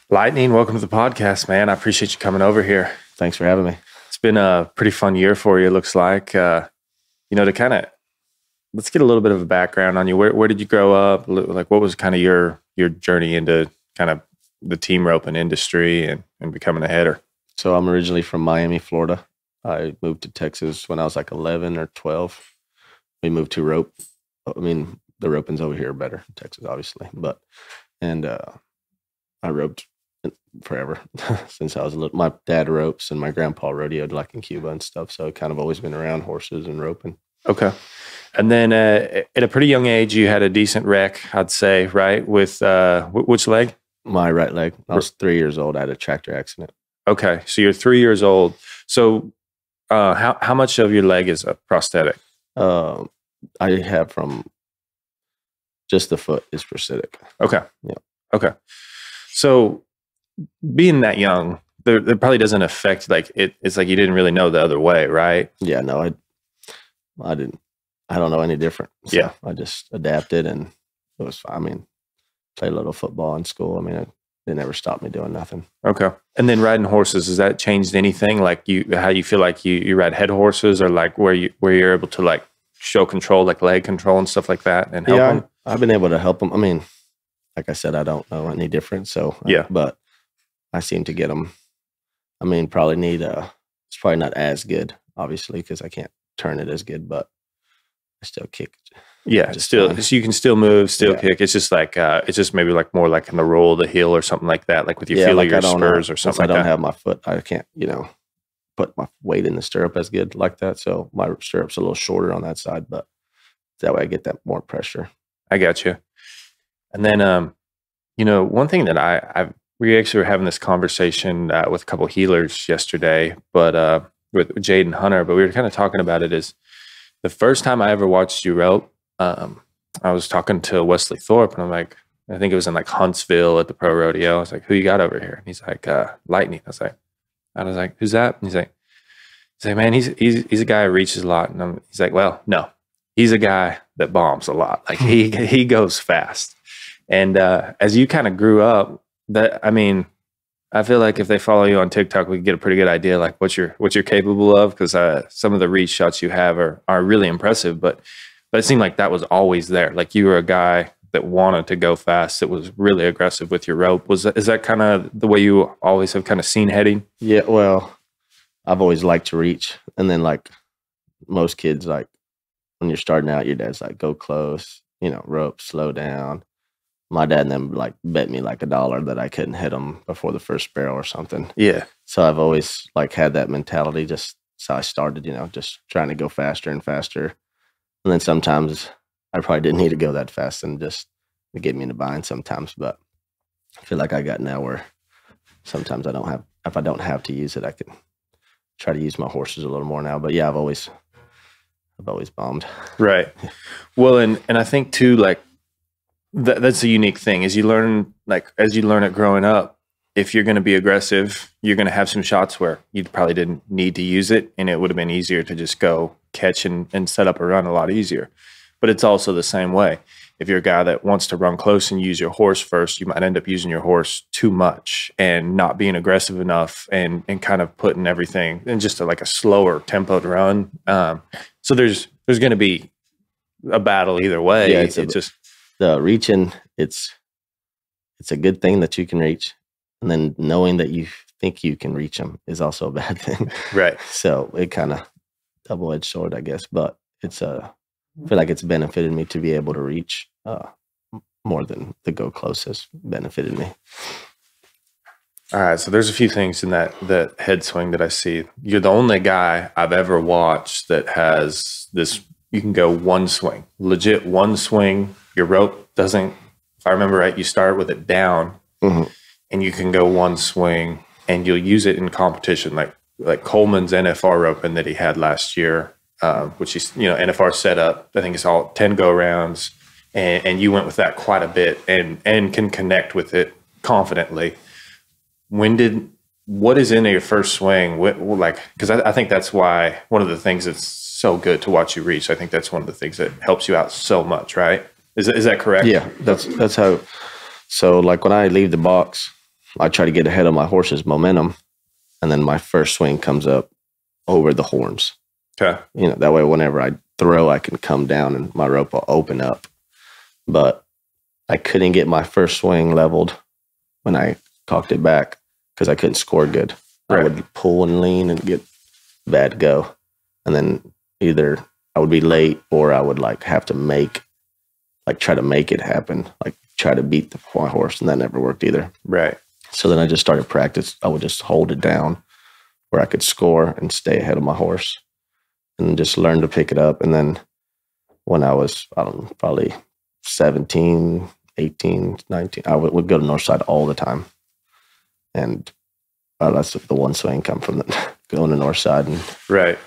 Lightning, welcome to the podcast, man. I appreciate you coming over here. Thanks for having me. It's been a pretty fun year for you, it looks like. To kind of, let's get a little bit of a background on you. Where did you grow up? Like, what was kind of your journey into kind of the team roping industry and becoming a header? So I'm originally from Miami, Florida. I moved to Texas when I was like 11 or 12. We moved to rope. I mean, the roping's over here better in Texas, obviously. I roped forever since I was little. My dad ropes and my grandpa rodeoed like in Cuba and stuff. So I've kind of always been around horses and roping. Okay. And then at a pretty young age, you had a decent wreck, I'd say, right? With which leg? My right leg. I was 3 years old. I had a tractor accident. Okay. So you're 3 years old. So how much of your leg is a prosthetic? I have from just the foot is prosthetic. Okay. Yeah. Okay. So being that young, there probably doesn't affect it's like you didn't really know the other way, right? Yeah, no, I didn't. I don't know any different. So yeah. I just adapted and it was fine. I mean, played a little football in school. I mean, they never stopped me doing nothing. Okay. And then riding horses, has that changed anything? Like how you feel like you ride head horses, or like where you're able to like show control, like leg control and stuff like that, and help them? I've been able to help them. I mean, like I said, I don't know any different. So yeah, but I seem to get them. I mean, probably need it's probably not as good, obviously, because I can't turn it as good, but I still kick. Yeah, still, so you can still move, still kick. It's just like it's just maybe like more like in the roll of the heel or something like that, like with your feel of your spurs or something like that. I don't have my foot. I can't, put my weight in the stirrup as good like that. So my stirrup's a little shorter on that side, but that way I get that more pressure. I got you. And then, one thing that we actually were having this conversation with a couple of healers yesterday, but with Jade and Hunter, but we were kind of talking about it is the first time I ever watched you rope, I was talking to Wesley Thorpe and I'm like, I think it was in like Huntsville at the pro rodeo. I was like, who you got over here? And he's like, Lightning. I was like, who's that? And he's like, man, he's a guy who reaches a lot. And he's like, well, no, he's a guy that bombs a lot. Like he goes fast. And as you kind of grew up, I feel like if they follow you on TikTok, we can get a pretty good idea like what you're capable of, because some of the reach shots you have are really impressive. But it seemed like that was always there. Like you were a guy that wanted to go fast, that was really aggressive with your rope. Is that kind of the way you always have kind of seen heading? Yeah, well, I've always liked to reach. And then like most kids, like when you're starting out, your dad's like, go close, rope, slow down. My dad and them like bet me like $1 that I couldn't hit them before the first barrel or something. Yeah. So I've always like had that mentality. Just so I started, just trying to go faster and faster. And then sometimes I probably didn't need to go that fast and just to get me in a bind sometimes. But I feel like I got now where sometimes if I don't have to use it, I can try to use my horses a little more now. But yeah, I've always bombed. Right. Well, and I think too, like that's a unique thing as you learn it growing up. If you're going to be aggressive, you're going to have some shots where you probably didn't need to use it, and it would have been easier to just go catch and set up a run a lot easier. But it's also the same way. If you're a guy that wants to run close and use your horse first, you might end up using your horse too much and not being aggressive enough and kind of putting everything in just like a slower tempoed run. So there's going to be a battle either way. Yeah, it's just the reaching. It's a good thing that you can reach. And then knowing that you think you can reach them is also a bad thing. Right. So it kind of double-edged sword, I guess. But I feel like it's benefited me to be able to reach more than the go close has benefited me. All right. So there's a few things in that head swing that I see. You're the only guy I've ever watched that has this. You can go one swing, legit one swing. Your rope doesn't, if I remember right, you start with it down. Mm-hmm. And you can go one swing and you'll use it in competition, like Coleman's NFR roping that he had last year, which he's, NFR set up. I think it's all 10 go rounds, and you went with that quite a bit and can connect with it confidently. What is in your first swing? Because I think that's why one of the things that's so good to watch you reach. I think that's one of the things that helps you out so much, right? Is that correct? Yeah, that's how. So like when I leave the box, I try to get ahead of my horse's momentum, and then my first swing comes up over the horns. Okay. You know, that way whenever I throw, I can come down and my rope will open up. But I couldn't get my first swing leveled when I cocked it back because I couldn't score good. Right. I would pull and lean and get bad go. And then either I would be late or I would like have to try to make it happen, like try to beat my horse, and that never worked either. Right. So then I just started practice. I would just hold it down where I could score and stay ahead of my horse and just learn to pick it up. And then when I was, I don't know, probably 17, 18, 19, I would go to Northside all the time. And that's the one swing come from going to Northside. And right.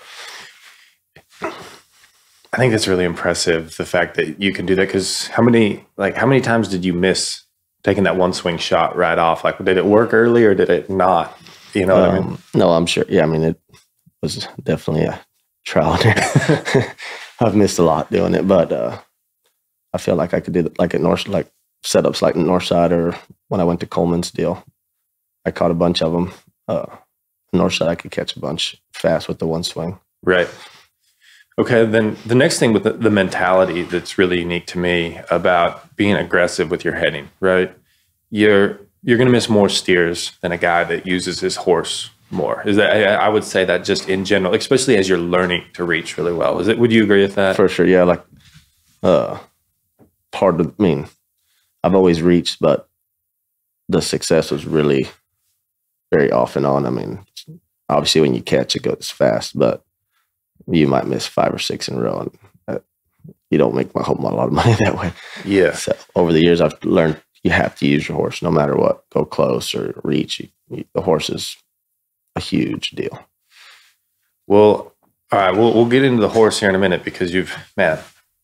I think that's really impressive, the fact that you can do that. Because how many times did you miss taking that one swing shot right off? Like, did it work early or did it not? You know what I mean? No, I'm sure. Yeah, I mean, it was definitely a trial and error. I've missed a lot doing it, but I feel like I could do like at North, like setups like Northside, or when I went to Coleman's deal, I caught a bunch of them. Northside, I could catch a bunch fast with the one swing. Right. Okay, then the next thing with the mentality that's really unique to me about being aggressive with your heading, right? You're going to miss more steers than a guy that uses his horse more. Is that, I would say that just in general, especially as you're learning to reach really well. Would you agree with that? For sure, yeah. Like, I've always reached, but the success was really very off and on. I mean, obviously when you catch, it goes fast, but you might miss 5 or 6 in a row, and you don't make a lot of money that way. Yeah. So over the years, I've learned you have to use your horse no matter what. Go close or reach. The horse is a huge deal. Well, all right, we'll get into the horse here in a minute, because you've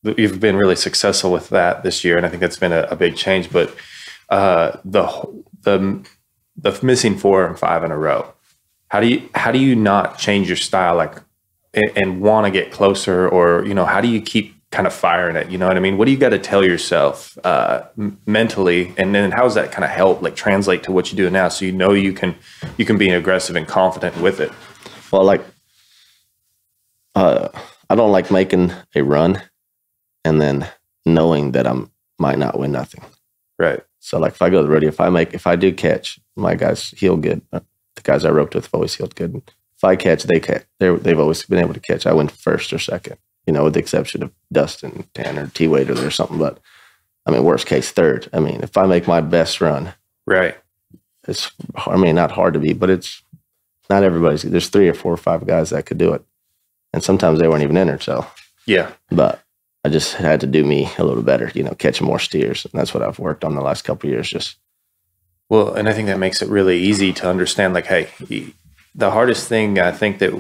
been really successful with that this year, and I think that's been a big change. But the missing 4 and 5 in a row, how do you not change your style, like, and want to get closer, or, you know, how do you keep kind of firing it? You know what I mean? What do you got to tell yourself mentally, and then how does that kind of help, like, translate to what you do now, so you know you can be aggressive and confident with it? Well, like, I don't like making a run and then knowing that I might not win nothing. Right. So, like, if I go to the rodeo, if I do catch, my guys heal good. The guys I roped with have always healed good. If I catch, they catch. They've always been able to catch. I win first or second, you know, with the exception of Dustin, Tanner, T-Waiter or something. But, I mean, worst case, third. I mean, if I make my best run, right, it's, I mean, not hard to beat, but it's not everybody's. There's 3 or 4 or 5 guys that could do it. And sometimes they weren't even entered, so. Yeah. But I just had to do me a little better, you know, catch more steers. And that's what I've worked on the last couple of years. Just. Well, and I think that makes it really easy to understand, like, hey, the hardest thing I think that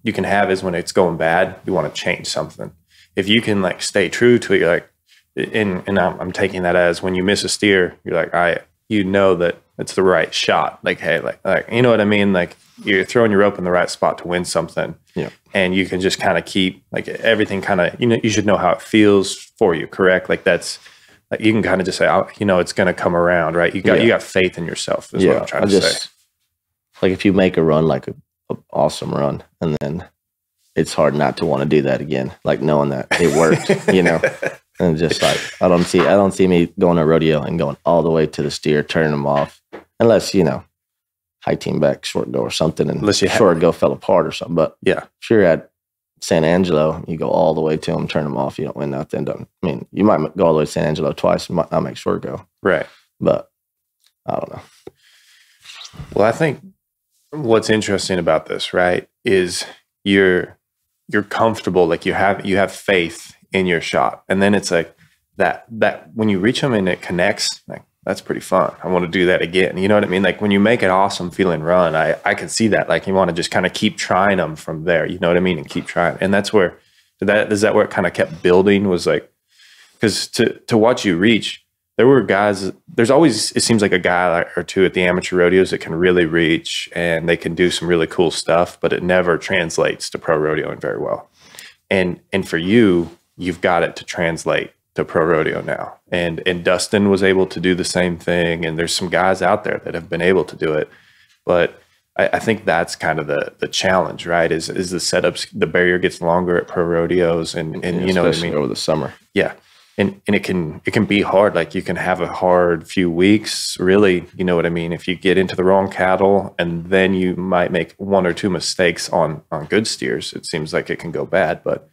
you can have is when it's going bad, you want to change something. If you can, like, stay true to it, you're like, and I'm taking that as when you miss a steer, you're like, you know that it's the right shot. Like, hey, like, you know what I mean? Like, you're throwing your rope in the right spot to win something. Yeah. And you can just kind of keep, like, everything kind of, you know, you should know how it feels for you, correct? Like, that's, like, you can kind of just say, oh, you know, it's going to come around, right? You got faith in yourself is what I'm trying to say. Like, if you make a run, like an awesome run, and then it's hard not to want to do that again, like knowing that it worked, you know. And just like, I don't see me going to a rodeo and going all the way to the steer, turning them off, unless, you know, high team back, short go or something, and short go fell apart or something. But yeah, if you're at San Angelo, you go all the way to them, turn them off, you don't win nothing. I mean, you might go all the way to San Angelo twice and might not make short go. Right. But I don't know. Well, I think what's interesting about this, right, is you're comfortable, like, you have faith in your shot, and then it's like that when you reach them and it connects, like, that's pretty fun. I want to do that again. You know what I mean? Like, when you make an awesome feeling run, I can see that. Like, you want to just kind of keep trying them from there. You know what I mean? And keep trying. And that's where is that where it kind of kept building, was like, because to watch you reach, there were guys, there's always, it seems like a guy or two at the amateur rodeos that can really reach and they can do some really cool stuff, but it never translates to pro rodeoing very well. And for you, you've got it to translate to pro rodeo now. And Dustin was able to do the same thing. And there's some guys out there that have been able to do it. But I think that's kind of the challenge, right? Is the setups, the barrier gets longer at pro rodeos, and you know what I mean? Over the summer. Yeah. And it can be hard. Like you can have a hard few weeks, really, you know what I mean? If you get into the wrong cattle, and then you might make one or two mistakes on good steers, it seems like it can go bad, but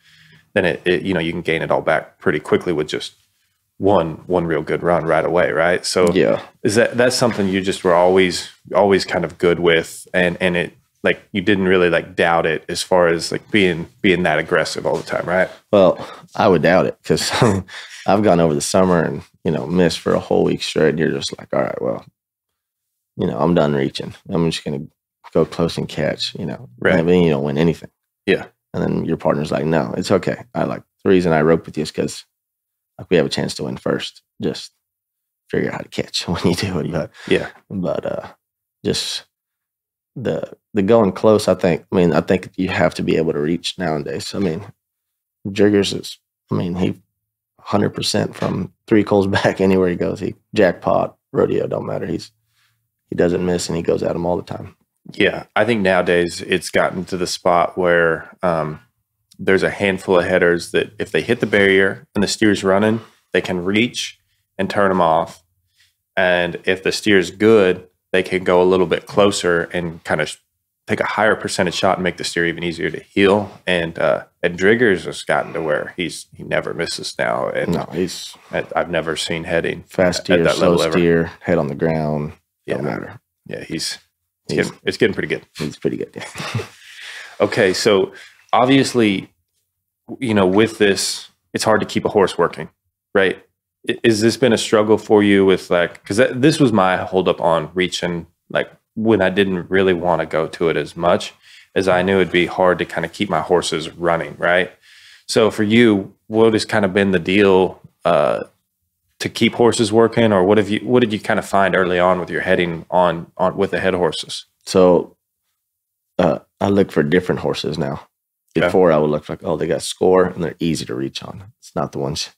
then it you know, you can gain it all back pretty quickly with just one real good run right away, right? So yeah, that's something you just were always kind of good with, and it, like, you didn't really like doubt it as far as like being that aggressive all the time, right? Well, I would doubt it because I've gone over the summer and, you know, missed for a whole week straight. And you're just like, all right, well, you know, I'm done reaching. I'm just going to go close and catch, you know, right? And then you don't win anything. Yeah. And then your partner's like, no, it's okay. The reason I rope with you is because like we have a chance to win first. Just figure out how to catch when you do it. But yeah, just the going close, I think you have to be able to reach nowadays. I mean, Jiggers he 100% from 3 coals back anywhere he goes. He jackpot, rodeo, don't matter. He doesn't miss, and he goes at them all the time. Yeah, I think nowadays it's gotten to the spot where there's a handful of headers that if they hit the barrier and the steer's running, they can reach and turn them off. And if the steer's good, they can go a little bit closer and kind of take a higher percentage shot and make the steer even easier to heel. And Driggers has gotten to where he never misses now. And no, I've never seen heading fast steer, at that slow level steer, ever. Head on the ground. Don't matter. Yeah, it's getting pretty good. He's pretty good. Yeah. Okay, so obviously, you know, with this, it's hard to keep a horse working, right? Has this been a struggle for you with, like, because this was my holdup on reaching, like when I didn't really want to go to it as much, as I knew it'd be hard to kind of keep my horses running, right? So for you, what has kind of been the deal to keep horses working, or what did you kind of find early on with your heading on with the head horses? So I look for different horses now. Before, I would look like, oh, they got score and they're easy to reach on. It's not the ones.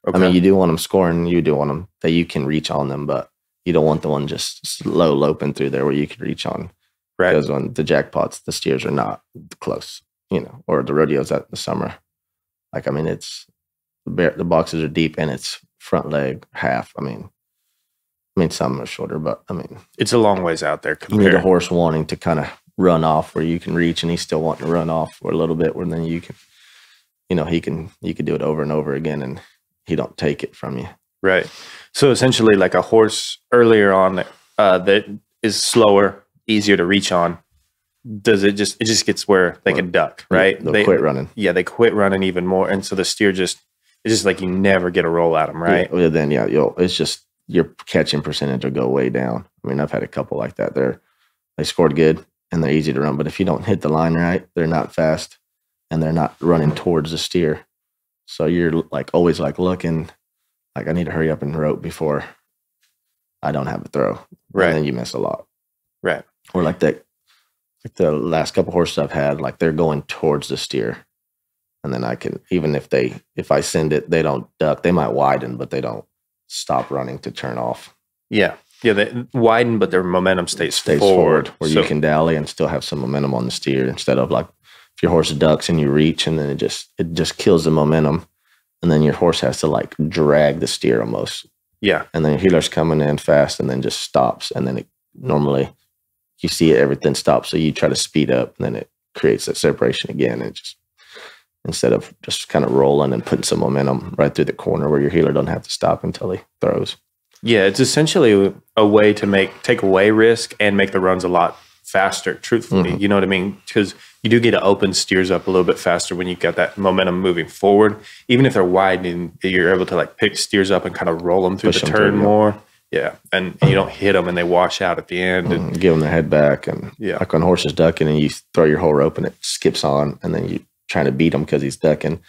Okay. I mean, you do want them scoring, you do want them that you can reach on them, but you don't want the one just slow loping through there where you can reach on. Right. Because on the jackpots, the steers are not close, you know, or the rodeos at the summer. Like, I mean, the boxes are deep and it's front leg half. I mean, some are shorter, but I mean, it's a long ways out there. You need a horse wanting to kind of run off where you can reach, and he's still wanting to run off for a little bit, where then you can, you know, you can do it over and over again, and he don't take it from you. Right. So essentially, like a horse earlier on that is slower, easier to reach on. It just gets where they can duck, right? They quit running. Yeah, they quit running even more, and so the steer it's just like you never get a roll at them, right? Yeah, then it's just your catching percentage will go way down. I mean, I've had a couple like that. They scored good and they're easy to run, but if you don't hit the line right, they're not fast and they're not running towards the steer. So you're like always like looking like I need to hurry up and rope before I don't have a throw. Right. And then you miss a lot. Right. Or like the last couple horses I've had, like they're going towards the steer. And then I can, even if I send it, they don't duck. They might widen, but they don't stop running to turn off. Yeah. Yeah, they widen, but their momentum stays forward. Where you can dally and still have some momentum on the steer, instead of like if your horse ducks and you reach and then it just kills the momentum. And then your horse has to like drag the steer almost. Yeah. And then your heeler's coming in fast and then just stops. And then normally you see it, everything stops. So you try to speed up and then it creates that separation again. And just instead of just kind of rolling and putting some momentum right through the corner where your heeler don't have to stop until he throws. Yeah, it's essentially a way to take away risk and make the runs a lot faster, truthfully. Mm-hmm. You know what I mean? Because you do get to open steers up a little bit faster when you've got that momentum moving forward. Even if they're widening, you're able to like pick steers up and kind of roll them through the turn more. Yeah, and you don't hit them and they wash out at the end. And give them their head back. And like when a horse is ducking and you throw your whole rope and it skips on, and then you trying to beat him because he's ducking,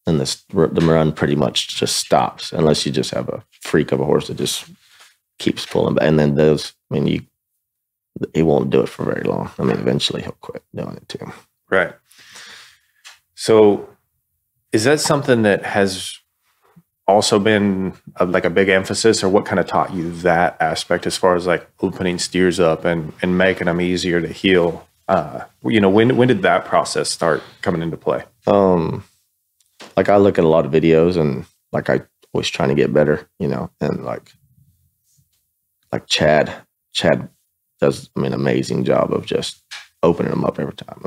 and the run pretty much just stops unless you just have a freak of a horse that just keeps pulling back. And then he won't do it for very long. I mean, eventually he'll quit doing it too. Right. So is that something that has also been like a big emphasis, or what kind of taught you that aspect as far as like opening steers up and making them easier to heel? When did that process start coming into play? Like I look at a lot of videos and like I was trying to get better, and like Chad does, amazing job of just opening them up every time.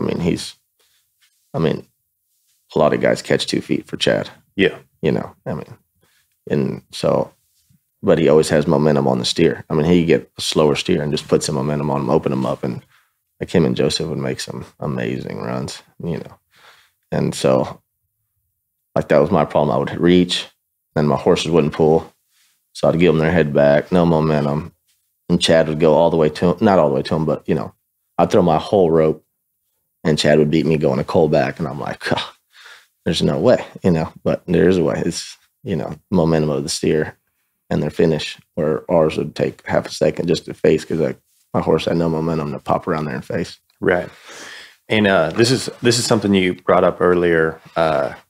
A lot of guys catch 2 feet for Chad. Yeah. And so, but he always has momentum on the steer. He get a slower steer and just put some momentum on him, open him up, and like him and Joseph would make some amazing runs, And so, like that was my problem. I would reach, and my horses wouldn't pull. So I'd give them their head back, no momentum. And Chad would go all the way to him, not all the way to him, but, I'd throw my whole rope, and Chad would beat me going a cold back. And I'm like, oh, there's no way, but there is a way. It's, momentum of the steer and their finish, where ours would take half a second just to face because my horse had no momentum to pop around there and face. Right. And this is something you brought up earlier,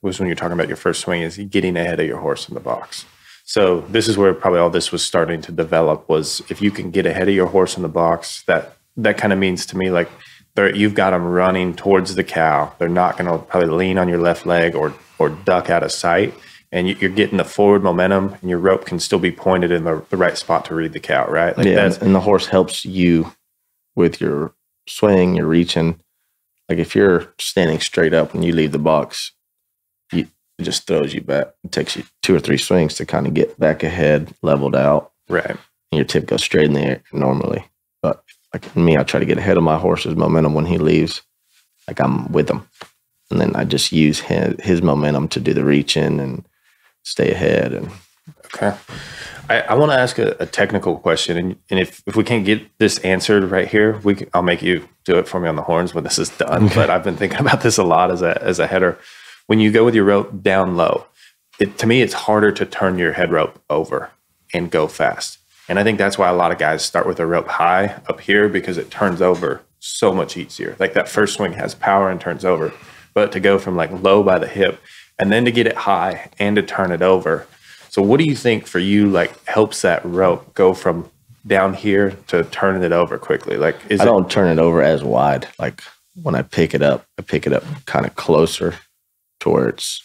was when you're talking about your first swing, is getting ahead of your horse in the box. So this is where probably all this was starting to develop, was if you can get ahead of your horse in the box, that kind of means to me like you've got them running towards the cow. They're not going to probably lean on your left leg or duck out of sight. And you're getting the forward momentum, and your rope can still be pointed in the right spot to read the cow, right? Like and the horse helps you with your swing, your reaching. Like if you're standing straight up when you leave the box, it just throws you back. It takes you 2 or 3 swings to kind of get back ahead, leveled out. Right. And your tip goes straight in the air normally. But like me, I try to get ahead of my horse's momentum when he leaves. Like I'm with him. And then I just use his momentum to do the reaching and stay ahead. And okay. I want to ask a technical question, and if we can't get this answered right here, I'll make you do it for me on the horns when this is done. Okay. But I've been thinking about this a lot as a header. When you go with your rope down low, to me it's harder to turn your head rope over and go fast. And I think that's why a lot of guys start with a rope high up here, because it turns over so much easier. Like that first swing has power and turns over, but to go from like low by the hip and then to get it high and to turn it over. So what do you think for you like helps that rope go from down here to turning it over quickly? Like I don't turn it over as wide. Like when I pick it up kind of closer towards,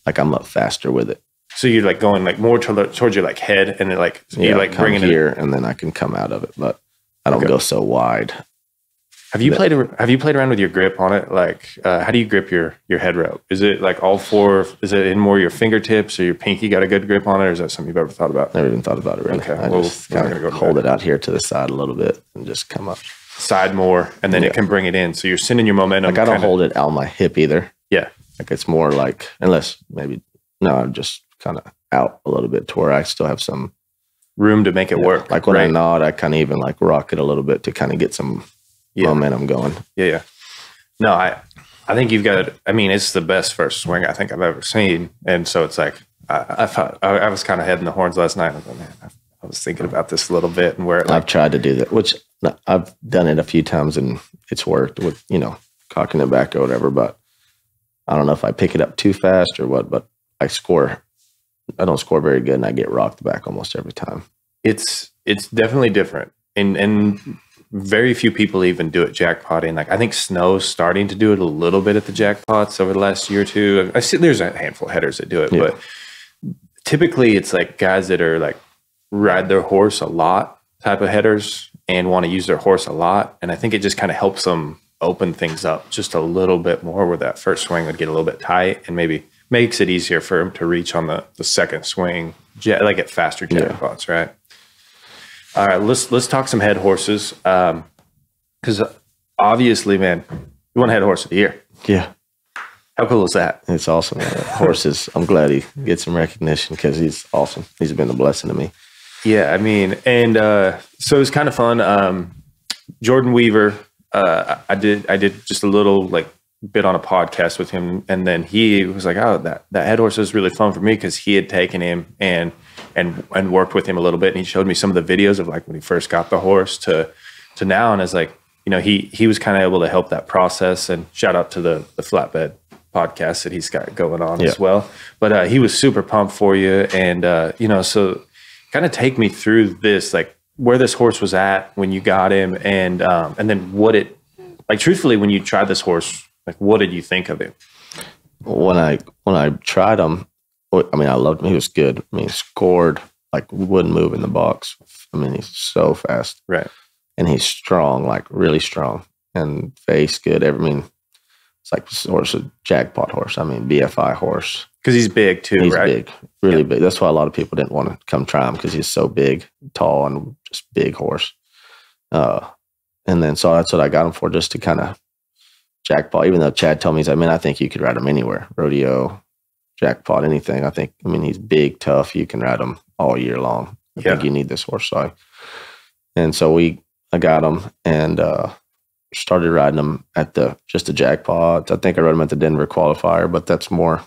like I'm up faster with it. So you're like going like more towards your like head, and then like so you're like bringing it here, and then I can come out of it, but I don't go so wide. Have you played around with your grip on it? Like, how do you grip your head rope? Is it like all 4? Is it in more your fingertips, or your pinky got a good grip on it, or is that something you've ever thought about? Never even thought about it really. Okay, I just kind of hold it out here to the side a little bit and just come up. Side more, and then it can bring it in. So you're sending your momentum. Like I don't hold it out my hip either. Yeah. Like it's more like, I'm just kind of out a little bit to where I still have some room to make it work. Like when I nod, I kind of even like rock it a little bit to kind of get some momentum going. Yeah. No, I think you've got, it's the best first swing I think I've ever seen. And so it's like, I was kind of heading the horns last night. I was like, man, I was thinking about this a little bit, and where I've tried to do that, which I've done it a few times and it's worked with, cocking it back or whatever, but I don't know if I pick it up too fast or what, but I don't score very good, and I get rocked back almost every time. It's definitely different. And very few people even do it jackpotting. Like I think Snow's starting to do it a little bit at the jackpots over the last year or two. I see there's a handful of headers that do it, but typically it's like guys that are like ride their horse a lot type of headers and want to use their horse a lot. And I think it just kind of helps them open things up just a little bit more, where that first swing would get a little bit tight and maybe makes it easier for him to reach on the second swing, like at faster jackpots, right? All right, let's talk some head horses, because obviously, man, you won head horse of the year. Yeah. How cool is that? It's awesome. Horses, I'm glad he gets some recognition because he's awesome. He's been a blessing to me. Yeah, and so it's kind of fun. Jordan Weaver, I did just a little like bit on a podcast with him, and then he was like, oh, that head horse is really fun for me, because he had taken him and worked with him a little bit, and he showed me some of the videos of like when he first got the horse to now, and it's like, he was kind of able to help that process. And shout out to the flatbed podcasts that he's got going on as well. But he was super pumped for you. And, so kind of take me through this, like where this horse was at when you got him and then truthfully, when you tried this horse, like what did you think of him? When I tried him, I mean, I loved him. He was good. I mean, he scored, like wouldn't move in the box. I mean, he's so fast. Right. And he's strong, like really strong, and face good. I mean, it's like this horse, a jackpot horse. I mean, BFI horse. Because he's big too, he's right? He's big, really big. That's why a lot of people didn't want to come try him because he's so big, tall, and just big horse. And then so that's what I got him for, just to kind of jackpot. Even though Chad told me, he's like, man, I think you could ride him anywhere, rodeo, jackpot, anything. I mean, he's big, tough. You can ride him all year long. I think you need this horse. So I got him and started riding him at just the jackpot. I think I rode him at the Denver qualifier, but that's more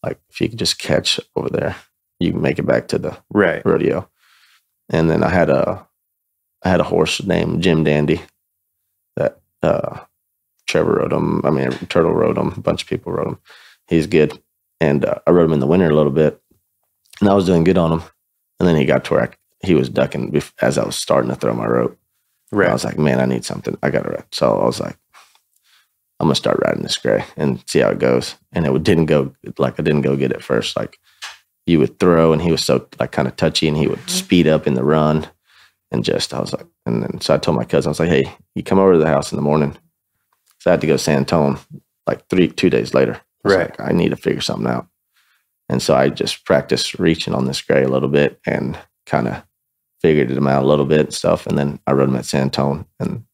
like if you could just catch over there, you can make it back to the rodeo. And then I had a horse named Jim Dandy that Trevor rode him. I mean, Turtle rode him. A bunch of people rode him. He's good. And I rode him in the winter a little bit, and I was doing good on him. And then he got to where he was ducking as I was starting to throw my rope. Right. I was like, man, I need something. I got to ride. So I was like, I'm going to start riding this gray and see how it goes. And it didn't go like I didn't go good at first. Like you would throw and he was so like kind of touchy and he would speed up in the run. And I was like, and then so I told my cousin, I was like, hey, you come over to the house in the morning. So I had to go to San Antonio like 2 days later. I was like, I need to figure something out. And so I just practiced reaching on this gray a little bit and kind of figured him out a little bit and stuff. And then I rode him at San Antonio and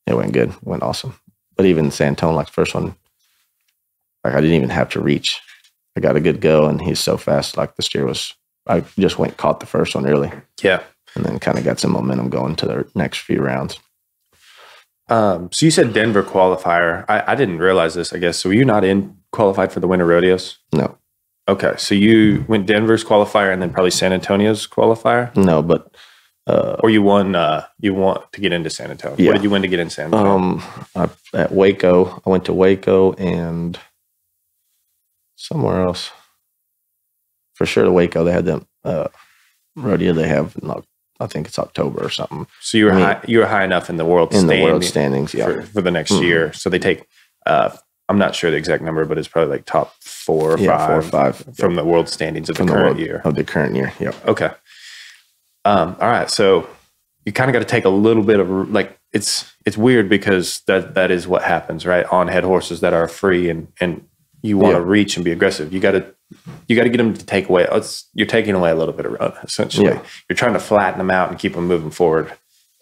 it went good. It went awesome. But even San Antonio, like the first one, like I didn't even have to reach. I got a good go and he's so fast. Like the steer I just caught the first one early. Yeah. And then kind of got some momentum going to the next few rounds. So you said Denver qualifier. I didn't realize this, I guess. So were you not qualified for the winter rodeos? No. Okay. So you went Denver's qualifier and then probably San Antonio's qualifier? No, but or you won to get into San Antonio. Yeah. What did you win to get in San Antonio? At Waco. I went to Waco and somewhere else. For sure to Waco, they had them rodeo they have I think it's October or something. So you were high enough in the world standings, yeah, for the next year. So they take I'm not sure the exact number, but it's probably like top 4 or 5 from the world standings of the current year. Of the current year, yeah. Okay. All right. So you kind of got to take a little bit of like it's weird because that is what happens, right? On head horses that are free and you want to reach and be aggressive. You got to get them to take away. You're taking away a little bit of run, essentially. Yeah. You're trying to flatten them out and keep them moving forward.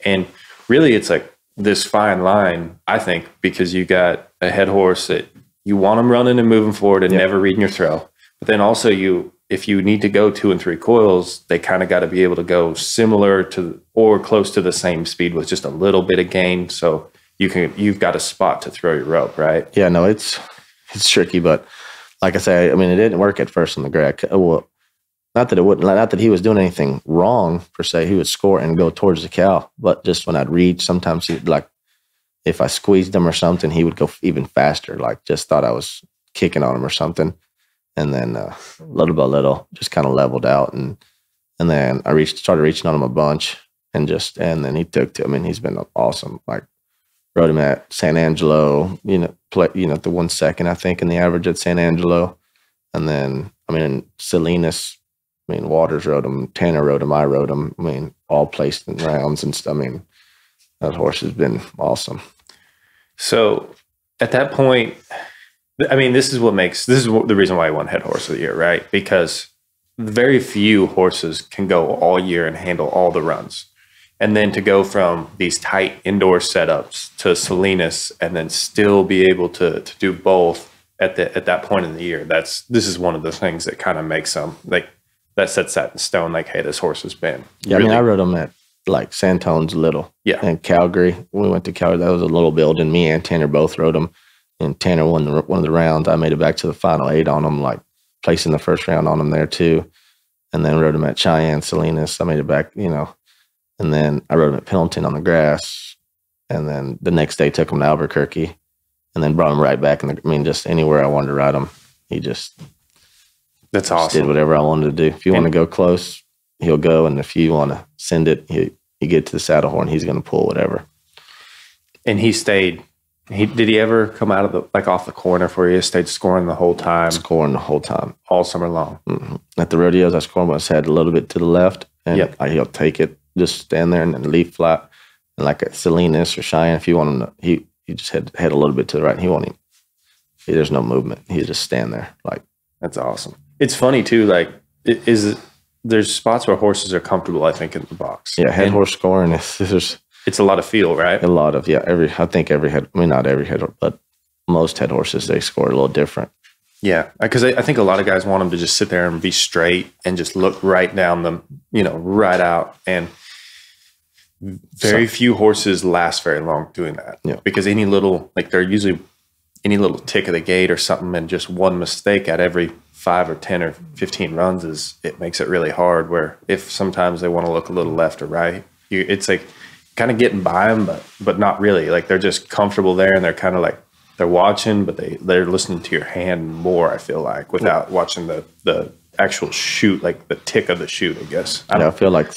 And really, it's like this fine line, I think, because you got a head horse that you want them running and moving forward and never reading your throw. But then also if you need to go 2 and 3 coils, they kind of got to be able to go similar to or close to the same speed with just a little bit of gain. So you've got a spot to throw your rope, right? Yeah, no, it's tricky, but like I say, I mean, it didn't work at first on the gray. Well, not that he was doing anything wrong per se. He would score and go towards the cow, but just when I'd reach, sometimes he'd if I squeezed him or something, he would go even faster. Like just thought I was kicking on him or something, and then little by little, just kind of leveled out, and then I started reaching on him a bunch, and then he took to. I mean, he's been awesome. Like rode him at San Angelo, the 1 second, I think, in the average at San Angelo. And then, I mean, in Salinas, I mean, Waters rode him, Tanner rode him, I rode him. I mean, all placed in rounds and stuff. I mean, that horse has been awesome. So at that point, I mean, this is the reason why I won Head Horse of the Year, right? Because very few horses can go all year and handle all the runs. And then to go from these tight indoor setups to Salinas and then still be able to do both at that point in the year, this is one of the things that kind of makes them like that sets that in stone. Like, hey, this horse has been. Yeah, really, I mean, I rode him at like San Antonio's little. Yeah, and Calgary. We went to Calgary. That was a little building. Me and Tanner both rode him, and Tanner won one of the rounds. I made it back to the final 8 on him, like placing the first round on him there too, and then rode him at Cheyenne, Salinas. I made it back, And then I rode him at Pendleton on the grass. And then the next day took him to Albuquerque and then brought him right back. And I mean, just anywhere I wanted to ride him, he just That's awesome. did whatever I wanted to do. If you want to go close, he'll go, and if you want to send it, you get to the saddle horn, he's going to pull whatever. And he stayed. Did he ever come out of off the corner for you? Stayed scoring the whole time. Scoring the whole time, all summer long. Mm-hmm. At the rodeos, I scored my head a little bit to the left, and he'll take it, just stand there and then leave flat. And like at Salinas or Cheyenne, if you want him to, he just head a little bit to the right. And he won't even. There's no movement. He just stand there. Like, that's awesome. It's funny too. Like, there's spots where horses are comfortable, I think, in the box. Yeah, head horse scoring it's a lot of feel, right? A lot of, I think every head, not every head, but most head horses, they score a little different. Yeah, because I think a lot of guys want them to just sit there and be straight and just look right down them, right out. And very few horses last very long doing that. Yeah. Because any little tick of the gate or something, and just one mistake at every 5 or 10 or 15 runs it makes it really hard. Where if sometimes they want to look a little left or right, it's like kind of getting by them, but not really. Like, they're just comfortable there, and they're kind of like they're watching, but they're listening to your hand more, I feel like, without watching the actual shoot, like the tick of the shoot, I guess. I feel like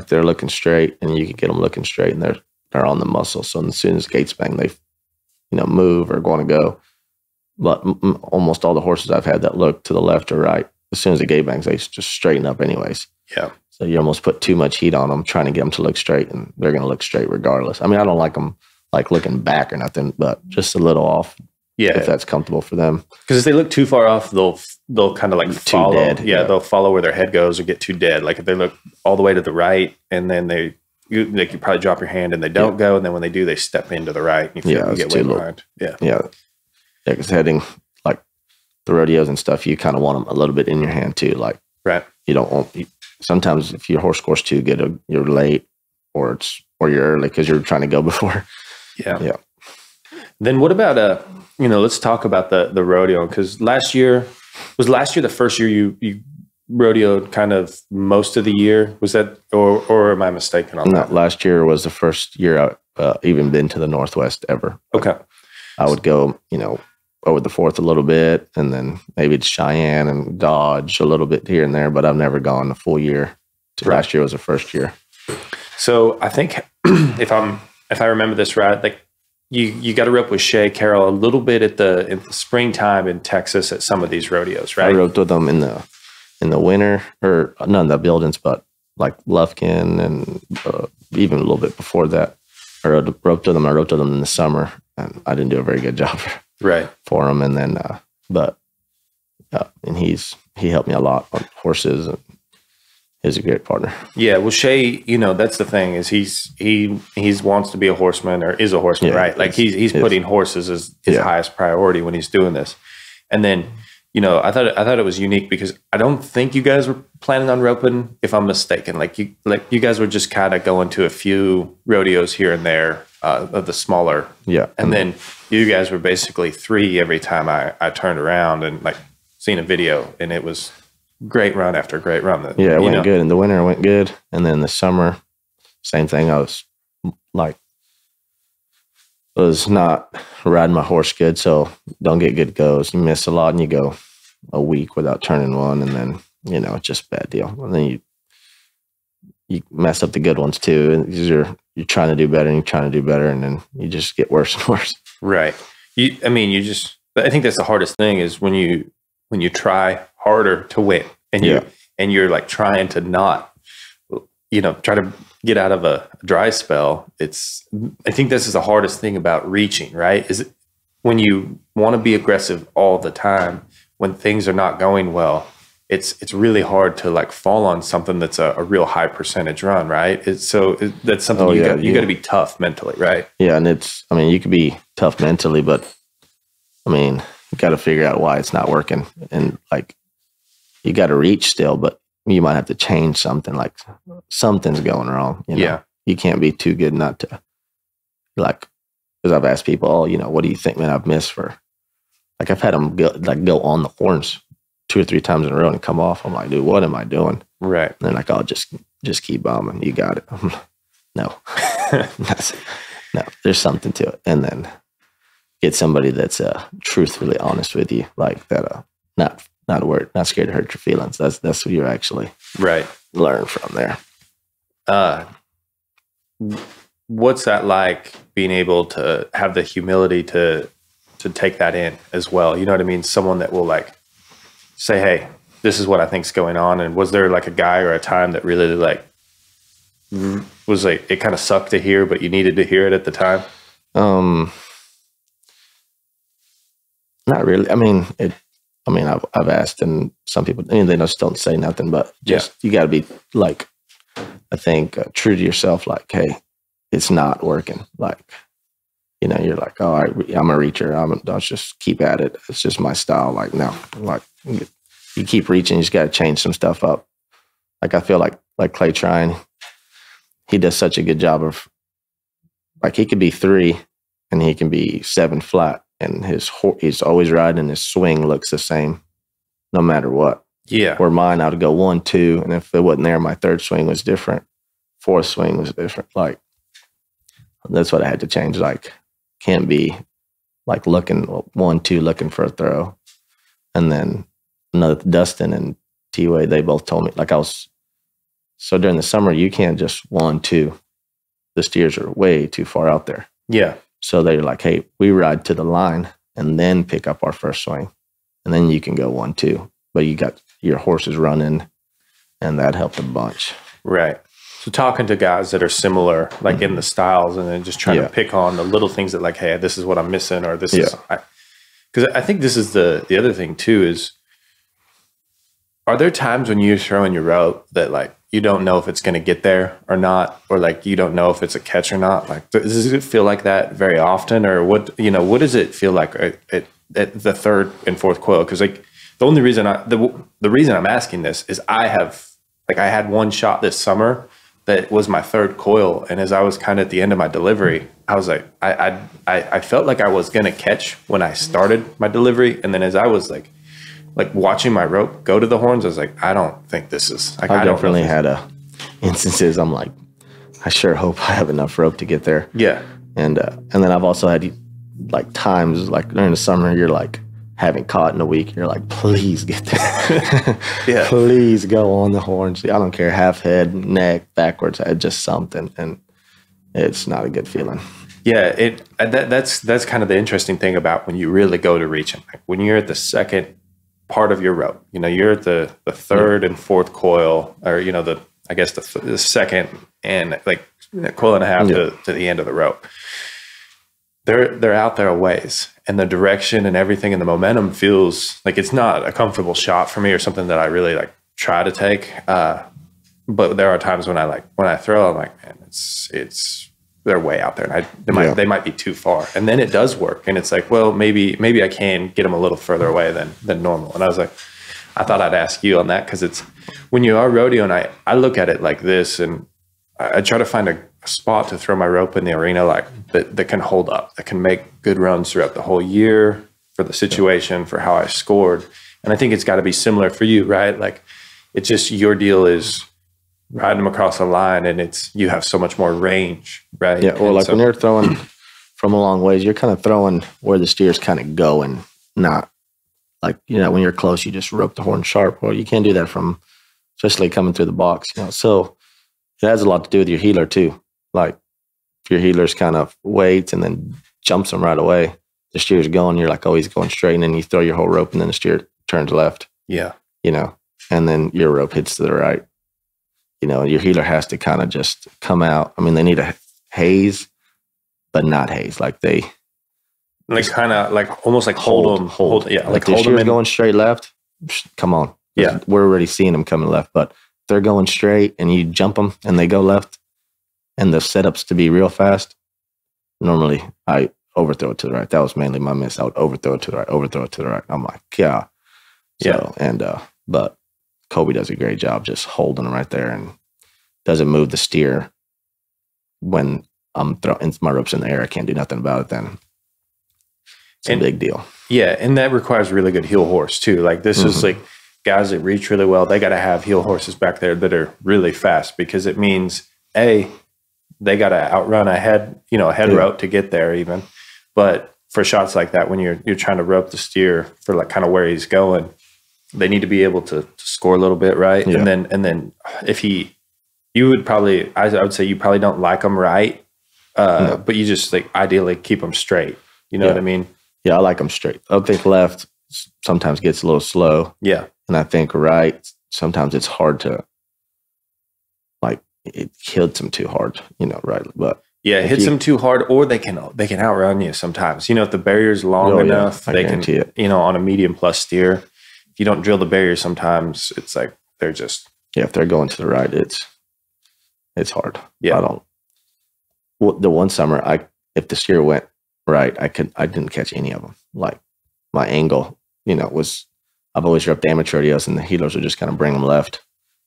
they're looking straight, and you can get them looking straight, and they're on the muscle. So as soon as gates bang, they move or going to go. But almost all the horses I've had that look to the left or right, as soon as the gate bangs, they just straighten up anyways. Yeah. So you almost put too much heat on them, trying to get them to look straight, and they're going to look straight regardless. I mean, I don't like them like looking back or nothing, but just a little off. Yeah, if that's comfortable for them. Because if they look too far off, they'll kind of like follow. Too dead. Yeah, they'll follow where their head goes or get too dead. Like if they look all the way to the right, and then you probably drop your hand and they don't go, and then when they do, they step into the right. And you get way behind. Yeah. Because heading like the rodeos and stuff, you kind of want them a little bit in your hand too. Like, right. You don't want. Sometimes if your horse scores too good, you're late, or you're early because you're trying to go before. Yeah. Then what about let's talk about the rodeo, because last year the first year you rodeoed kind of most of the year? Was that, or am I mistaken on that? Last year was the first year I even been to the Northwest ever. Okay. I would go, over the Fourth a little bit, and then maybe to Cheyenne and Dodge a little bit here and there, but I've never gone a full year. Right. Last year was the first year. So I think if I remember this right, like you got to rope with Shay Carroll a little bit in the springtime in Texas at some of these rodeos, right? I roped with them in the winter, or none of the buildings, but like Lufkin and even a little bit before that. I roped with them in the summer, and I didn't do a very good job for him. And then, and he helped me a lot on horses, and he's a great partner. Yeah, well, Shay, that's the thing, is he wants to be a horseman, or is a horseman, right? Like he's putting horses as his highest priority when he's doing this. And then, I thought it was unique because I don't think you guys were planning on roping, if I'm mistaken. Like you guys were just kind of going to a few rodeos here and there of the smaller. Yeah. And then you guys were basically 3 every time I turned around and like seen a video, and it was great run after great run. It went good. In the winter, it went good. And then the summer, same thing. I was not riding my horse good, so don't get good goes. You miss a lot, and you go a week without turning one, and then it's just a bad deal. And then you mess up the good ones too, and you're trying to do better, and then you just get worse and worse. Right. I think that's the hardest thing, is when you try harder to win, and you're like trying to not, try to get out of a dry spell. I think this is the hardest thing about reaching, right? Is when you want to be aggressive all the time, when things are not going well, it's really hard to like fall on something that's a real high percentage run, right? That's something you got to be tough mentally, right? Yeah. And you could be tough mentally, but you got to figure out why it's not working, and like you got to reach still, but you might have to change something, like something's going wrong. You can't be too good not to, like, because I've asked people, what do you think, man, I've missed for, like, I've had them go on the horns 2 or 3 times in a row and come off. I'm like, dude, what am I doing? Right. And they're like, I'll just keep bombing. You got it. No, no, there's something to it. And then get somebody that's truthfully honest with you, like that. Not worried, not scared to hurt your feelings. That's what you actually learn from there. What's that like, being able to have the humility to take that in as well? You know what I mean? Someone that will like say, hey, this is what I think's going on. And was there like a guy or a time that really like was like, it kind of sucked to hear, but you needed to hear it at the time? Not really. I mean, I've asked, and some people, they just don't say nothing, but just, you got to be like, I think, true to yourself. Like, hey, it's not working. Like, you're like, all right, I'm a reacher. I'll just keep at it. It's just my style. Like, no, like you keep reaching, you just got to change some stuff up. Like, I feel like Clay Trine, he does such a good job of, like, he could be 3 and he can be 7 flat, and he's always riding, and his swing looks the same no matter what. Yeah. Where mine, I would go 1, 2, and if it wasn't there, my 3rd swing was different. 4th swing was different. Like, that's what I had to change. Like, can't be like looking 1, 2, looking for a throw. And then Dustin and T-Way, they both told me, like, so during the summer, you can't just 1, 2. The steers are way too far out there. Yeah. So they're like, hey, we ride to the line and then pick up our first swing. And then you can go 1, 2. But you got your horses running, and that helped a bunch. Right. So talking to guys that are similar, like in the styles, and then just trying to pick on the little things that, like, hey, this is what I'm missing, or this is, because I think this is the other thing too is, are there times when you're throwing your rope that, like, you don't know if it's going to get there or not, or like you don't know if it's a catch or not? Like, does it feel like that very often, or what does it feel like at the 3rd and 4th coil? Because, like, the only reason the reason I'm asking this is I had one shot this summer that was my 3rd coil, and as I was kind of at the end of my delivery, I was like, I felt like I was gonna catch when I started my delivery, and then as I was like watching my rope go to the horns, I was like, I don't think this is. Like, I definitely had instances. I'm like, I sure hope I have enough rope to get there. Yeah, and then I've also had like times, like during the summer, you're like, haven't caught in a week, you're like, please get there. Yeah. Please go on the horns. I don't care, half head, neck, backwards, just something. And it's not a good feeling. Yeah, that's kind of the interesting thing about when you really go to reaching. Like, when you're at the second part of your rope, you're at the 3rd and 4th coil, or the second and like coil and a half to the end of the rope. They're out there a ways, and the direction and everything and the momentum feels like it's not a comfortable shot for me, or something that I really like try to take. But there are times when I throw, I'm like, man, they're way out there, and they might be too far, and then it does work, and it's like, well, maybe I can get them a little further away than normal. And I was like, I thought I'd ask you on that, because it's when you are rodeoing, I look at it like this, and I try to find a spot to throw my rope in the arena, like that can hold up, that can make good runs throughout the whole year, for the situation, for how I scored. And I think it's got to be similar for you, right? Like, it's just, your deal is riding them across the line, and you have so much more range, right? Yeah. Well, when you're throwing from a long ways, you're kind of throwing where the steer's kind of going, not like, when you're close, you just rope the horn sharp. Well, you can't do that from, especially coming through the box, So it has a lot to do with your heeler too. Like, if your heeler's kind of waits and then jumps them right away, the steer's going, you're like, oh, he's going straight, and then you throw your whole rope, and then the steer turns left. Yeah. And then your rope hits to the right. Your heeler has to kind of just come out. I mean, they need a haze, but not haze. Like, they kind of like almost like hold them. Yeah. Like, the steer's going straight left. Come on. Yeah. We're already seeing them coming left, but they're going straight and you jump them and they go left, and the setups to be real fast, normally I overthrow it to the right. That was mainly my miss. I would overthrow it to the right. I'm like, yeah. So, but Kobe does a great job just holding them right there, and doesn't move the steer when I'm throwing my ropes in the air. I can't do nothing about it then. It's a big deal. Yeah, and that requires really good heel horse too. Like, this is like guys that reach really well. They got to have heel horses back there that are really fast, because it means they got to outrun a head route to get there even. But for shots like that, when you're trying to rope the steer for like kind of where he's going, they need to be able to score a little bit, right? Yeah. And then if you would probably, I would say you probably don't like them right, No. but you just like ideally keep them straight. You know what I mean? Yeah, I like them straight. I think left sometimes gets a little slow. Yeah. And I think right, sometimes it's hard to, like, it hits them too hard, right? But yeah, it hits them too hard, or they can outrun you sometimes. If the barrier's long enough, they can, on a medium plus steer, if you don't drill the barrier, sometimes it's like they're just. Yeah, if they're going to the right, it's hard. Yeah. The one summer, if the steer went right, I didn't catch any of them. Like, my angle, I've always roped amateur rodeos, and the heelers would just kind of bring them left.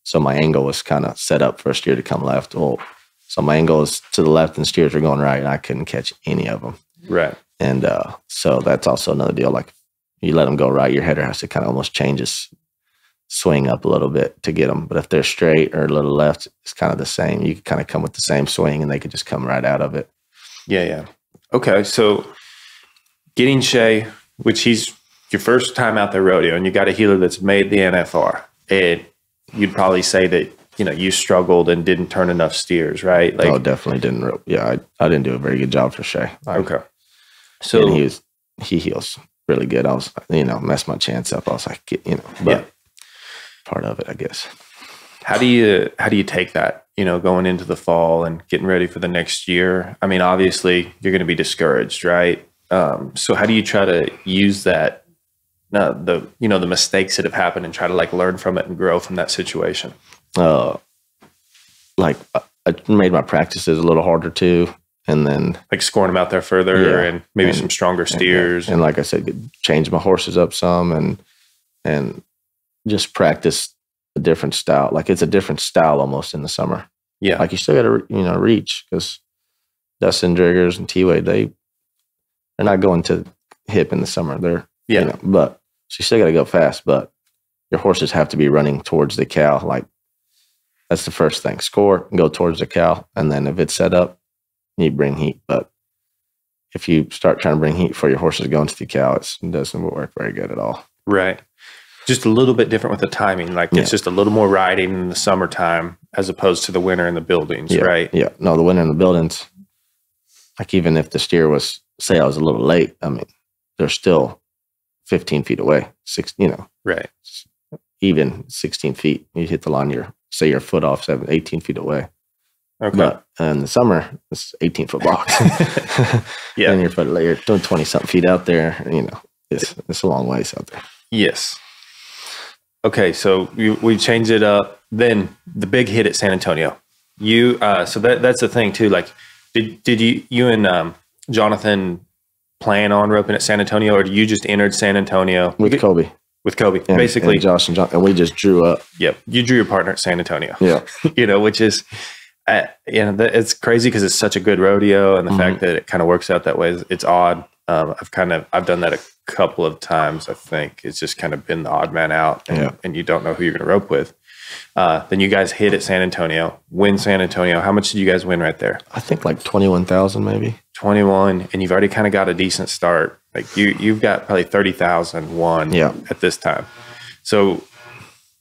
So my angle was kind of set up for a steer to come left. Well, so my angle is to the left and steers are going right, and I couldn't catch any of them. Right. And so that's also another deal. Like, you let them go right, your header has to kind of almost change his swing up a little bit to get them. But if they're straight or a little left, it's kind of the same. You can kind of come with the same swing, and they could just come right out of it. Yeah. Okay, so getting Shea, which he's your first time out there rodeo, and you got a heeler that's made the NFR, and you'd probably say that you struggled and didn't turn enough steers, right? Like, definitely didn't rope. Yeah, I didn't do a very good job for Shea. Okay, so he heels really good. I was messed my chance up. I was like, but part of it, I guess. How do you take that, going into the fall and getting ready for the next year? I mean, obviously you're going to be discouraged, right? So how do you try to use that, the mistakes that have happened, and try to like learn from it and grow from that situation? Like, I made my practices a little harder too. And then like scoring them out there further, and maybe some stronger steers. And like I said, change my horses up some and just practice a different style. Like, it's a different style almost in the summer. Yeah. Like, you still got to, reach, because Dustin Driggers and T-Way, they're not going to hip in the summer. They're, but so you still got to go fast, but your horses have to be running towards the cow. Like, that's the first thing. Score and go towards the cow. And then if it's set up, you bring heat. But if you start trying to bring heat for your horses going to the cow, it doesn't work very good at all. Right. Just a little bit different with the timing. Like, it's just a little more riding in the summertime as opposed to the winter in the buildings, right? Yeah. No, the winter in the buildings, like, even if the steer was, say I was a little late, I mean, they're still 15 feet away, Right. Even 16 feet. You hit the line, you're a foot off, 18 feet away. Okay. But in the summer, it's 18-foot box. Yeah. And you're doing 20-something feet out there. It's a long ways out there. Yes. Okay, so we changed it up. Then the big hit at San Antonio. So that's the thing too. Like, did you and Jonathan plan on roping at San Antonio, or do you just entered San Antonio with Kobe? With Kobe, and, basically. And Josh and John, and we just drew up. Yep, you drew your partner at San Antonio. Yeah, which is, it's crazy because it's such a good rodeo, and the fact that it kind of works out that way, it's odd. I've done that a couple of times. I think it's just kind of been the odd man out, and you don't know who you're going to rope with. Then you guys hit at San Antonio, win San Antonio. How much did you guys win right there? I think like 21,000 maybe. 21, and you've already kind of got a decent start. Like, you've got probably 30,000 won at this time. So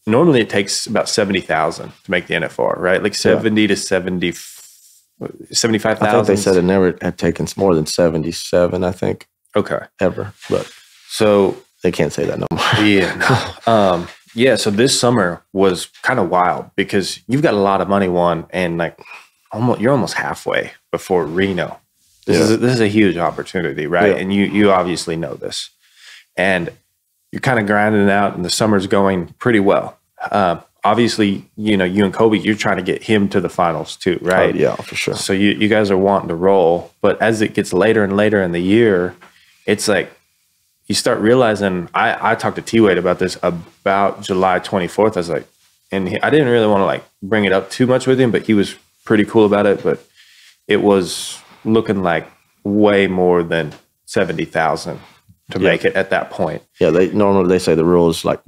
normally it takes about 70,000 to make the NFR, right? Like 70 to 75,000. I think they said it never had taken more than 77, I think. Okay. Ever. But so they can't say that no more. Yeah. So this summer was kind of wild because you've got a lot of money won, and like you're almost halfway before Reno. This is a huge opportunity, right? Yeah. And you obviously know this, and you're kind of grinding it out, and the summer's going pretty well. Obviously, you and Kobe, you're trying to get him to the finals too, right? Oh, yeah, for sure. So you guys are wanting to roll, but as it gets later and later in the year, it's like you start realizing. I talked to T-Wade about this about July 24th. I was like, and I didn't really want to like bring it up too much with him, but he was pretty cool about it. But it was looking like way more than 70,000 to make it at that point. Yeah, they say the rule is like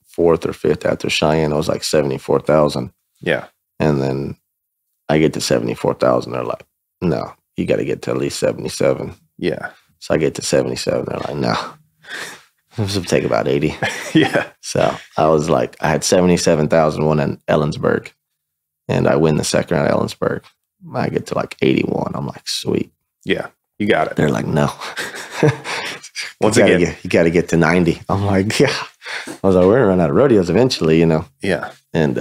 fourth or fifth after Cheyenne. It was like 74,000. Yeah, and then I get to 74,000. They're like, no, you got to get to at least 77. Yeah. So I get to 77. They're like, no, this will take about 80. Yeah. So I was like, I had 77,001 in Ellensburg, and I win the second round at Ellensburg. I get to like 81. I'm like, sweet. Yeah, you got it. They're like, no. Once again, you got to get to 90. I'm like, yeah. I was like, we're going to run out of rodeos eventually, Yeah. And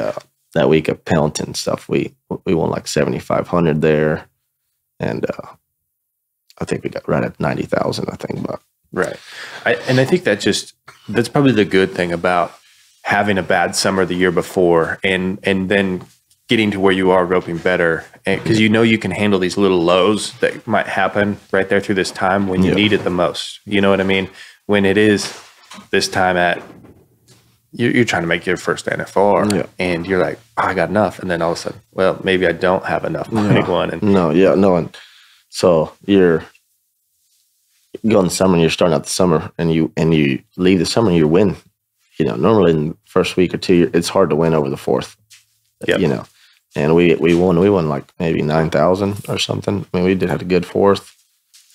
that week of Pendleton stuff, we won like 7,500 there. And I think we got right at 90,000, I think. But right. I think that's probably the good thing about having a bad summer the year before and then getting to where you are roping better, because you can handle these little lows that might happen right there through this time when you need it the most. You know what I mean? When it is this time you're trying to make your first NFR and you're like, I got enough. And then all of a sudden, well, maybe I don't have enough money one. And And so you're going the summer and you're starting out the summer and you leave the summer and you win. Normally in the first week or two, it's hard to win over the fourth, and we won like maybe 9,000 or something. I mean, we did have a good fourth.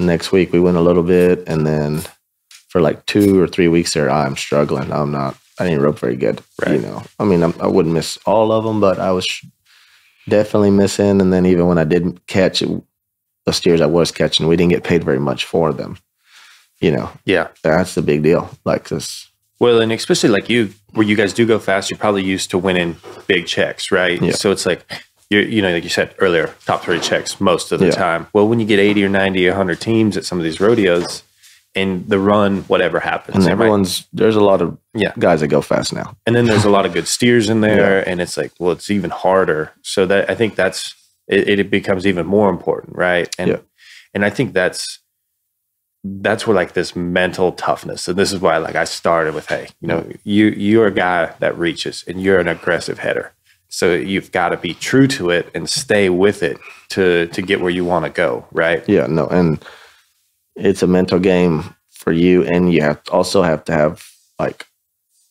Next week we win a little bit. And then for like 2 or 3 weeks there, I'm struggling. I didn't rope very good. Right. I mean, I wouldn't miss all of them, but I was definitely missing. And then even when I didn't catch it, the steers I was catching, we didn't get paid very much for them. Yeah. That's the big deal. Like this. Well, and especially like where you guys do go fast, you're probably used to winning big checks, right? Yeah. So it's like, like you said earlier, top 3 checks most of the time. Well, when you get 80 or 90 or 100 teams at some of these rodeos and the run, whatever happens. And there's a lot of guys that go fast now. And then there's a lot of good steers in there. And it's like, well, it's even harder. So that I think it becomes even more important, right? And I think that's where like this mental toughness. And this is why like I started with, hey, you're a guy that reaches and you're an aggressive header. So you've got to be true to it and stay with it to get where you want to go, right? Yeah, no, and it's a mental game for you, and you also have to have like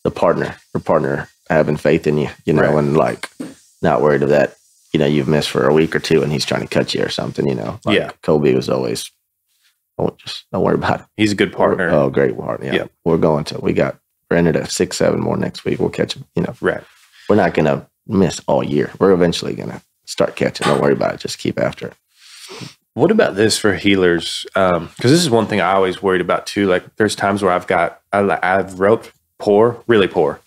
your partner having faith in you, right. And like not worried of that, you've missed for a week or two and he's trying to cut you or something, Like Kobe was always, don't worry about it. He's a good partner. Great partner. Yeah. We got Brandon at 6, 7 more next week. We'll catch him, Right. We're not going to miss all year. We're eventually going to start catching. Don't worry about it. Just keep after it. What about this for healers? Because this is one thing I always worried about too. Like there's times where I've roped really poor,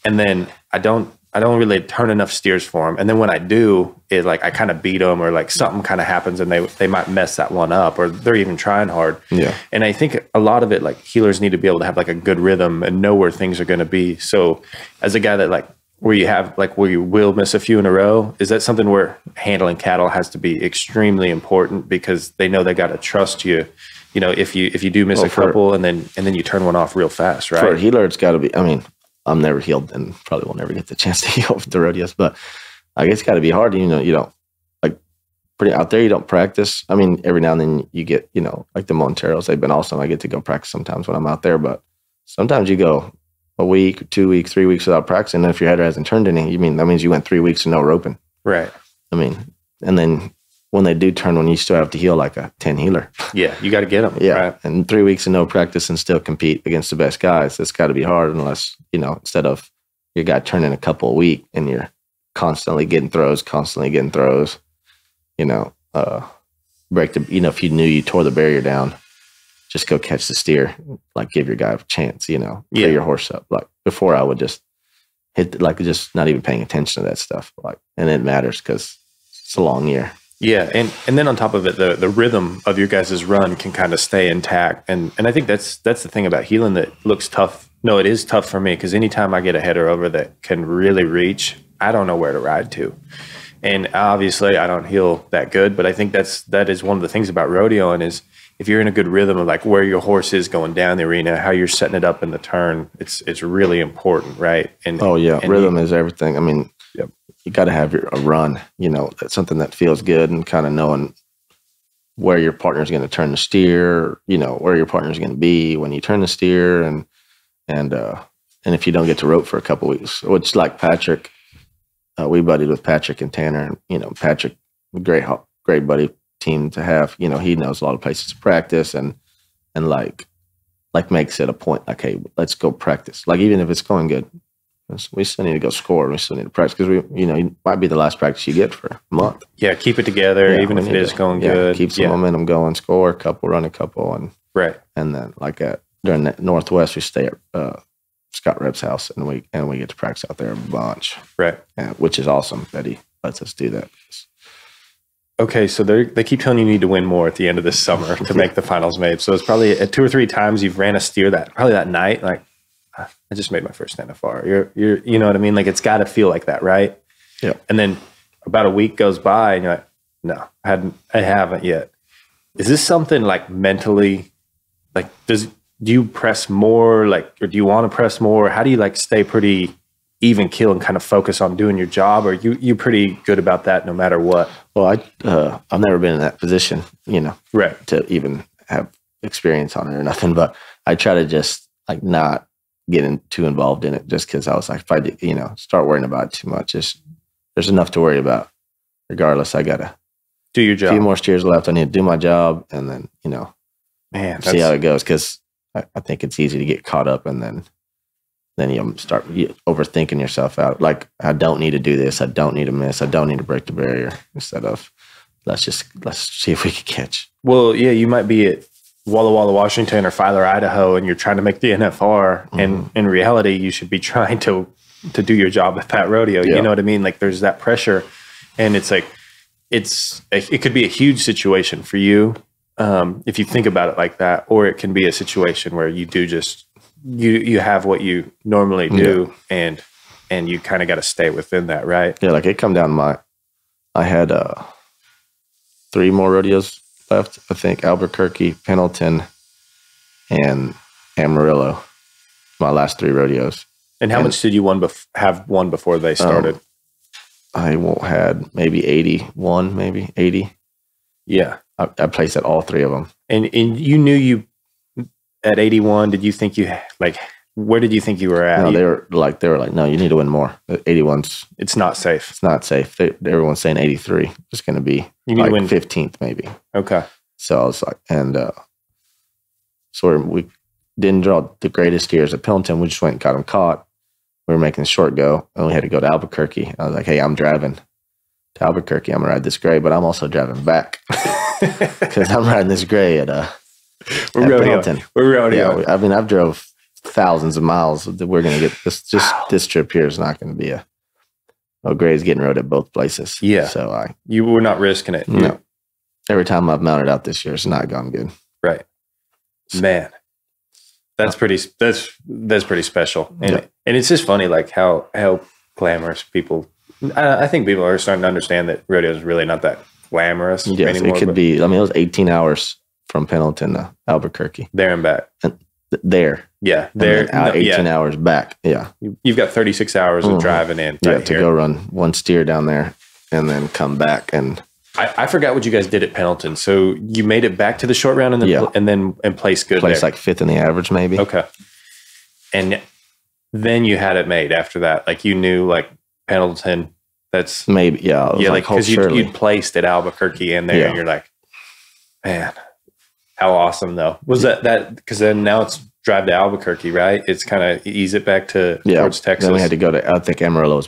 and then I don't really turn enough steers for them. And then when I do, it like I kind of beat them, or like something kind of happens and they might mess that one up, or they're even trying hard. Yeah. And I think a lot of it, like healers need to be able to have like a good rhythm and know where things are going to be. So as a guy that like where you will miss a few in a row, is that something where handling cattle has to be extremely important because they know they got to trust you? If you do miss a couple and then you turn one off real fast, right? For a healer, it's got to be. I mean, I'm never healed and probably will never get the chance to heal with the rodeos, but I guess it's got to be hard. You don't like pretty out there. You don't practice. I mean, every now and then you get, like the Monteros, they've been awesome. I get to go practice sometimes when I'm out there, but sometimes you go a week, 2 weeks, 3 weeks without practicing. And if your header hasn't turned any, that means you went 3 weeks and no roping. Right. I mean, and then when they do turn one, you still have to heal like a 10 healer. Yeah, you got to get them. Yeah, right? And 3 weeks of no practice and still compete against the best guys. It's got to be hard unless, instead of your guy turning a couple a week and you're constantly getting throws, break the, if you knew you tore the barrier down, just go catch the steer, like give your guy a chance, clear your horse up. Like before I would just hit, like just not even paying attention to that stuff. Like, and it matters because it's a long year. Yeah, and then on top of it, the rhythm of your guys' run can kind of stay intact, and I think that's the thing about healing that looks tough. No, it is tough for me because anytime I get a header over that can really reach, I don't know where to ride to, and obviously I don't heel that good. But I think that is one of the things about rodeoing is if you're in a good rhythm of like where your horse is going down the arena, how you're setting it up in the turn, it's really important, right? And rhythm is everything. I mean. Yep. You got to have a run, that's something that feels good, and kind of knowing where your partner's going to turn the steer, where your partner's going to be when you turn the steer, and if you don't get to rope for a couple of weeks, which like Patrick, we buddied with Patrick and Tanner, and Patrick, great buddy team to have. He knows a lot of places to practice, and and like makes it a point. Like, hey, let's go practice. Like even if it's going good, we still need to go score. We still need to practice because it might be the last practice you get for a month. Yeah, keep it together, even if it is going good. Keep some momentum going, score a couple, run a couple, and right. And then during the Northwest, we stay at Scott Repp's house, and we get to practice out there a bunch. Right. Which is awesome that he lets us do that. Okay, so they keep telling you need to win more at the end of this summer to make the finals made. So it's probably at 2 or 3 times you've ran a steer probably that night, like, I just made my first NFR. You know what I mean? Like, it's got to feel like that, right? Yeah. And then about a week goes by, and you're like, no, I haven't yet. Is this something like mentally, like, do you press more, like, or do you want to press more? How do you like stay pretty even keel and kind of focus on doing your job? Or you pretty good about that no matter what? Well, I've never been in that position, right, to even have experience on it or nothing. But I try to just like not getting too involved in it, just because I was like, if I start worrying about it too much, there's enough to worry about. Regardless, I gotta do your job. A few more steers left. I need to do my job, and then see how it goes. Because I think it's easy to get caught up, and then you start overthinking yourself out. Like, I don't need to do this. I don't need to miss. I don't need to break the barrier. Instead of let's see if we can catch. Well, yeah, you might be at Walla Walla, Washington, or Filer, Idaho, and you're trying to make the NFR. Mm-hmm. And in reality, you should be trying to do your job at that rodeo. Yeah. You know what I mean? Like, there's that pressure, and it's like it could be a huge situation for you if you think about it like that, or it can be a situation where you do just you have what you normally do, and you kind of got to stay within that, right? Yeah, like it come down to I had 3 more rodeos left, I think. Albuquerque, Pendleton, and Amarillo. My last 3 rodeos. And how much did you have won before they started? I had maybe 81, maybe 80. Yeah. I placed at all 3 of them. And you knew at 81, did you think where did you think you were at? No, they were like, no, you need to win more. 81's. It's not safe. It's not safe. Everyone's saying 83. It's going to be you need to win 15th maybe. Okay. So I was like, and so we didn't draw the greatest steers at Pendleton. We just went and got them caught. We were making the short go, and we had to go to Albuquerque. I was like, hey, I'm driving to Albuquerque. I'm going to ride this gray, but I'm also driving back because I'm riding this gray at Pendleton. We're rodeo. Yeah, I mean, I've drove thousands of miles. We're going to get this trip here is not going to be gray's getting rode at both places. Yeah. So you were not risking it. No. Every time I've mounted out this year, it's not gone good. Right. Man. That's pretty special. And it's just funny, like how glamorous people, I think people are starting to understand that rodeo is really not that glamorous anymore. It could be. I mean, it was 18 hours from Pendleton to Albuquerque. There and back. And there. Yeah. There. 18 hours back. Yeah. You've got 36 hours of driving in. To go run 1 steer down there and then come back. And I forgot what you guys did at Pendleton. So you made it back to the short round and placed good. Placed like 5th in the average, maybe. Okay. And then you had it made after that. Like, you knew, like, Pendleton, that's maybe, yeah. Like, because you'd placed at Albuquerque and there, and you're like, man, how awesome though. Was that because then now it's drive to Albuquerque, right? It's kind of ease it back towards Texas. Then we had to go to, I think Amarillo was